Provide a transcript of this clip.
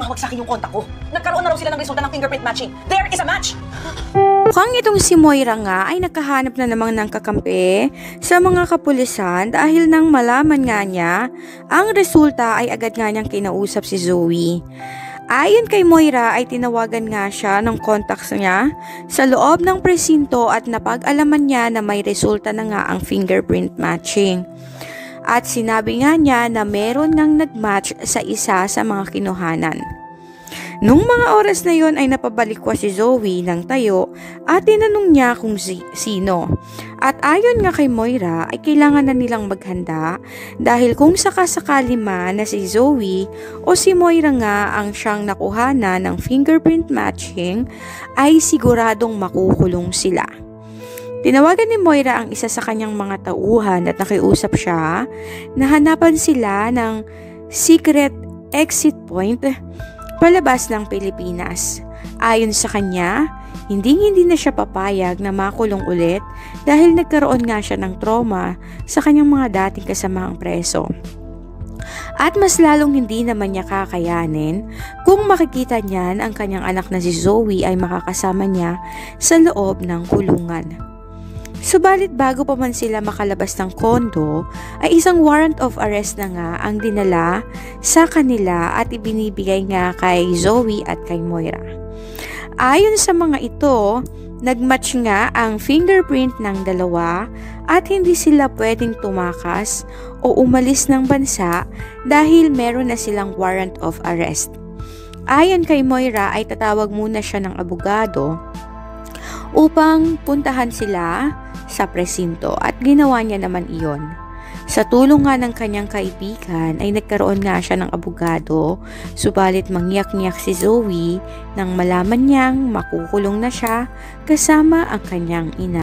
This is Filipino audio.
Tumawag sa akin yung kontak ko. Nagkaroon na raw sila ng resulta ng fingerprint matching. There is a match! Mukhang itong si Moira nga ay nakahanap na namang ng kakampi sa mga kapulisan dahil nang malaman nga niya, ang resulta ay agad nga niyang kinausap si Zoe. Ayon kay Moira ay tinawagan nga siya ng contacts niya sa loob ng presinto at napag-alaman niya na may resulta na nga ang fingerprint matching. At sinabi nga niya na meron ngang nag-match sa isa sa mga kinuhanan. Nung mga oras na yon ay napabalikwa si Zoe ng tayo at tinanong niya kung sino. At ayon nga kay Moira ay kailangan na nilang maghanda dahil kung sakasakali man na si Zoe o si Moira nga ang siyang nakuhana ng fingerprint matching ay siguradong makukulong sila. Tinawagan ni Moira ang isa sa kanyang mga tauhan at nakiusap siya na hanapan sila ng secret exit point palabas ng Pilipinas. Ayon sa kanya, hindi na siya papayag na makulong ulit dahil nagkaroon nga siya ng trauma sa kanyang mga dating kasamaang preso. At mas lalong hindi naman niya kakayanin kung makikita niyan ang kanyang anak na si Zoe ay makakasama niya sa loob ng kulungan. Subalit bago pa man sila makalabas ng kondo, ay isang warrant of arrest na nga ang dinala sa kanila at ibinibigay nga kay Zoe at kay Moira. Ayon sa mga ito, nagmatch nga ang fingerprint ng dalawa at hindi sila pwedeng tumakas o umalis ng bansa dahil meron na silang warrant of arrest. Ayon kay Moira ay tatawag muna siya ng abogado upang puntahan sila sa presinto at ginawa niya naman iyon. Sa tulong nga ng kanyang kaibigan ay nagkaroon nga siya ng abogado, subalit mangyak-ngyak si Zoe nang malaman niyang makukulong na siya kasama ang kanyang ina.